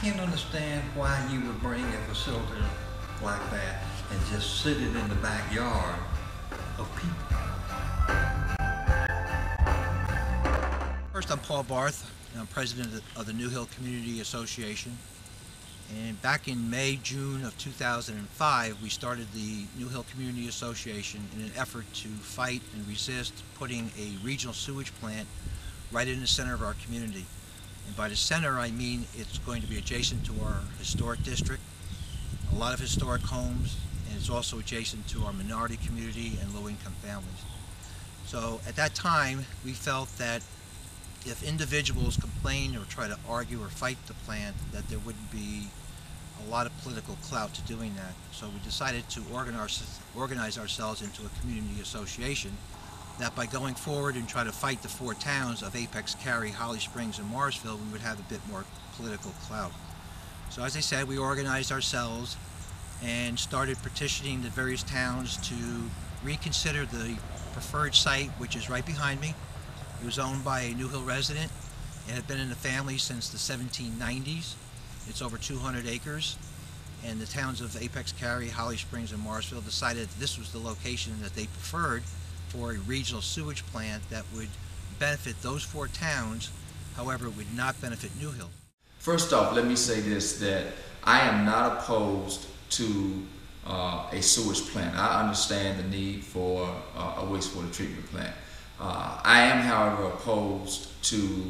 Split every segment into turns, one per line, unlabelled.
can't understand why you would bring a facility like that and just sit it in the backyard of people. First, I'm Paul Barth, and I'm president of the New Hill Community Association. And back in May, June of 2005, we started the New Hill Community Association in an effort to fight and resist putting a regional sewage plant right in the center of our community. And by the center, I mean it's going to be adjacent to our historic district, a lot of historic homes, and it's also adjacent to our minority community and low-income families. So at that time, we felt that if individuals complained or try to argue or fight the plant, that there wouldn't be a lot of political clout to doing that. So we decided to organize ourselves into a community association that by going forward and try to fight the four towns of Apex, Cary, Holly Springs, and Morrisville, we would have a bit more political clout. So as I said, we organized ourselves and started petitioning the various towns to reconsider the preferred site, which is right behind me. It was owned by a New Hill resident. It had been in the family since the 1790s. It's over 200 acres. And the towns of Apex, Cary, Holly Springs, and Morrisville decided that this was the location that they preferred for a regional sewage plant that would benefit those four towns. However, it would not benefit New Hill.
First off, let me say this, that I am not opposed to a sewage plant. I understand the need for a wastewater treatment plant. I am, however, opposed to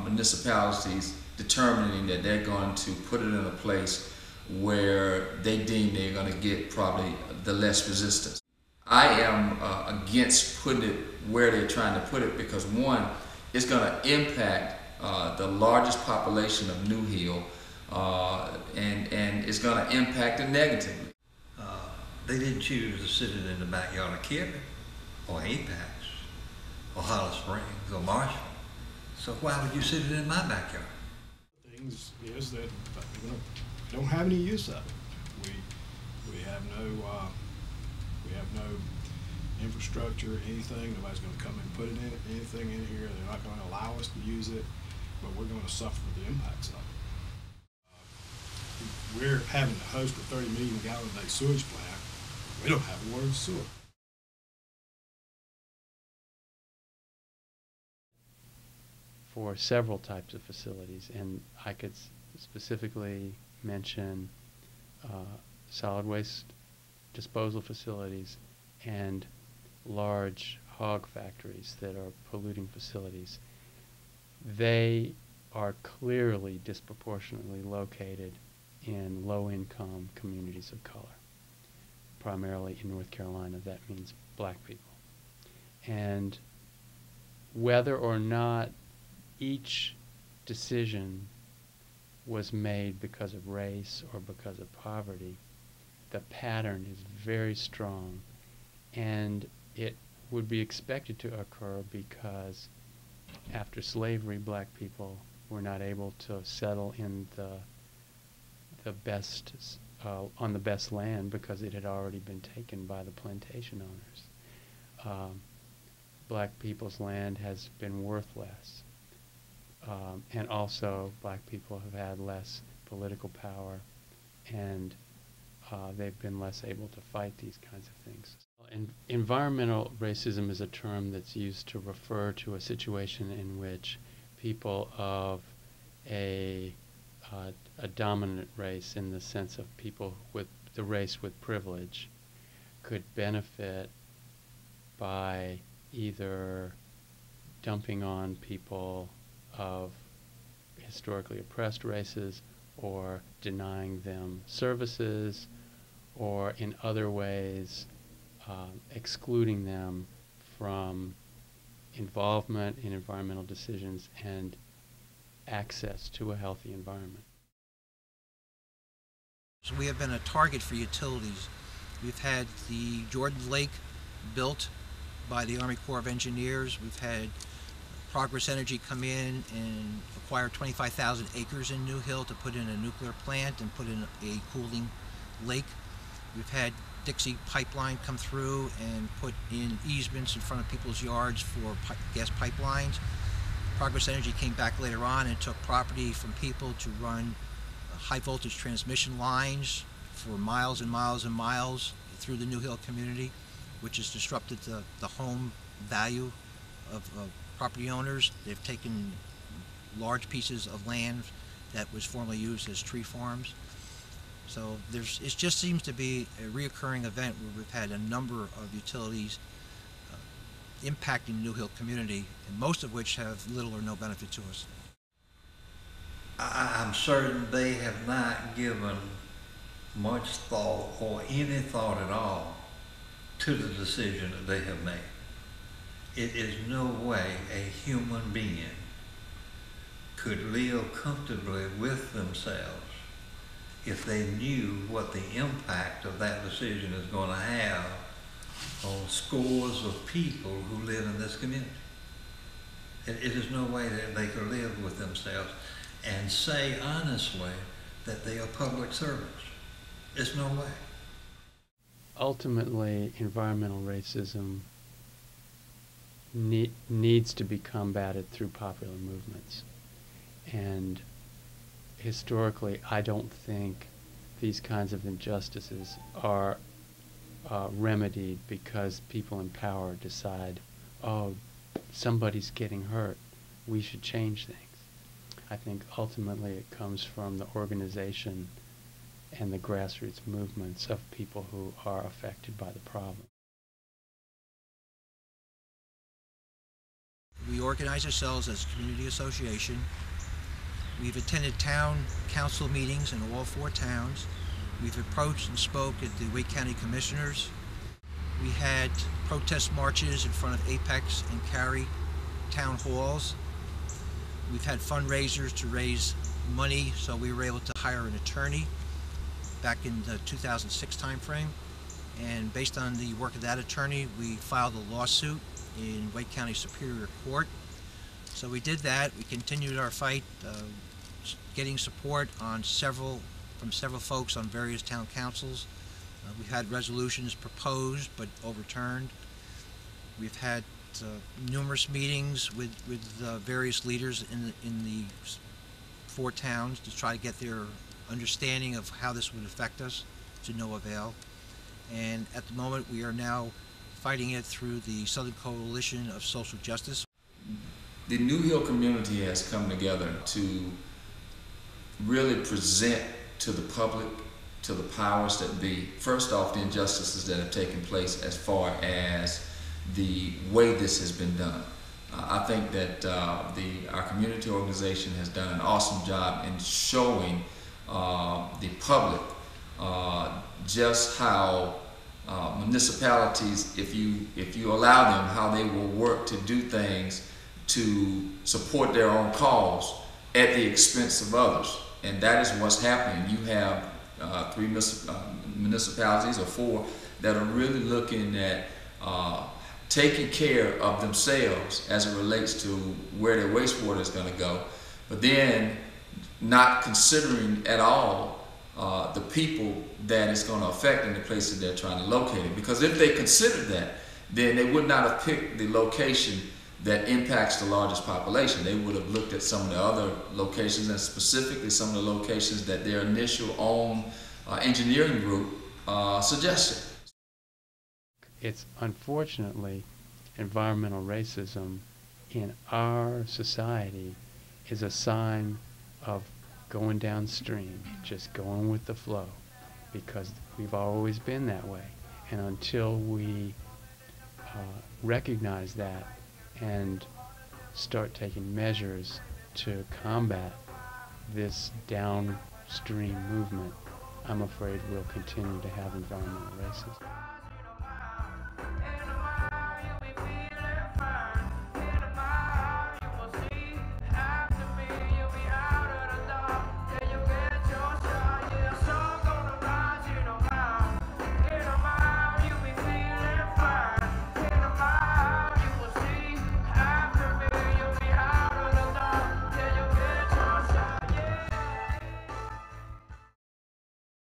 municipalities determining that they're going to put it in a place where they deem they're going to get probably the less resistance. I am against putting it where they're trying to put it because, one, it's going to impact the largest population of New Hill, and it's going to impact it negatively.
They didn't choose to sit it in the backyard of Cary or Apex or Holly Springs or Marshall. So why would you sit it in my backyard?
The thing is that we don't have any use of it. We have no infrastructure, anything. Nobody's going to come and put anything in here. They're not going to allow us to use it, but we're going to suffer the impacts of it. We're having to host a 30 million gallon a day sewage plant. We don't have water and sewer.
For several types of facilities, and I could specifically mention solid waste disposal facilities and large hog factories that are polluting facilities. They are clearly disproportionately located in low-income communities of color. Primarily in North Carolina, that means black people. And whether or not each decision was made because of race or because of poverty, the pattern is very strong, and it would be expected to occur because after slavery, black people were not able to settle in the best on the best land because it had already been taken by the plantation owners. Black people's land has been worth less. And also black people have had less political power, and they've been less able to fight these kinds of things. Environmental racism is a term that's used to refer to a situation in which people of a dominant race, in the sense of people with the race with privilege, could benefit by either dumping on people of historically oppressed races, or denying them services, or in other ways excluding them from involvement in environmental decisions and access to a healthy environment.
So we have been a target for utilities. We've had the Jordan Lake built by the Army Corps of Engineers. We've had Progress Energy come in and acquire 25,000 acres in New Hill to put in a nuclear plant and put in a cooling lake. We've had Dixie Pipeline come through and put in easements in front of people's yards for gas pipelines. Progress Energy came back later on and took property from people to run high voltage transmission lines for miles and miles and miles through the New Hill community, which has disrupted the home value of property owners. They've taken large pieces of land that was formerly used as tree farms. So it just seems to be a reoccurring event where we've had a number of utilities impacting the New Hill community, and most of which have little or no benefit to us.
I'm certain they have not given much thought or any thought at all to the decision that they have made. It is no way a human being could live comfortably with themselves if they knew what the impact of that decision is going to have on scores of people who live in this community. It is no way that they could live with themselves and say honestly that they are public servants. There's no way.
Ultimately, environmental racism needs to be combated through popular movements. And historically, I don't think these kinds of injustices are remedied because people in power decide, oh, somebody's getting hurt, we should change things. I think ultimately it comes from the organization and the grassroots movements of people who are affected by the problem.
We organize ourselves as a community association. We've attended town council meetings in all 4 towns. We've approached and spoke at the Wake County Commissioners. We had protest marches in front of Apex and Cary town halls. We've had fundraisers to raise money, so we were able to hire an attorney back in the 2006 timeframe. And based on the work of that attorney, we filed a lawsuit in Wake County Superior Court. So we did that. We continued our fight, getting support on from several folks on various town councils. We've had resolutions proposed but overturned. We've had numerous meetings with various leaders in the 4 towns to try to get their understanding of how this would affect us, to no avail. And at the moment, we are now fighting it through the Southern Coalition of Social Justice.
The New Hill community has come together to really present to the public, to the powers that be, first off, the injustices that have taken place as far as the way this has been done. I think that our community organization has done an awesome job in showing the public just how municipalities, if you allow them, how they will work to do things to support their own cause at the expense of others. And that is what's happening. You have 3 municipalities or 4 that are really looking at taking care of themselves as it relates to where their wastewater is going to go, but then not considering at all the people that it's going to affect in the places they're trying to locate it. Because if they considered that, then they would not have picked the location that impacts the largest population. They would have looked at some of the other locations, and specifically some of the locations that their initial own engineering group suggested.
It's unfortunately environmental racism in our society is a sign of going downstream, just going with the flow, because we've always been that way. And until we recognize that and start taking measures to combat this downstream movement, I'm afraid we'll continue to have environmental racism.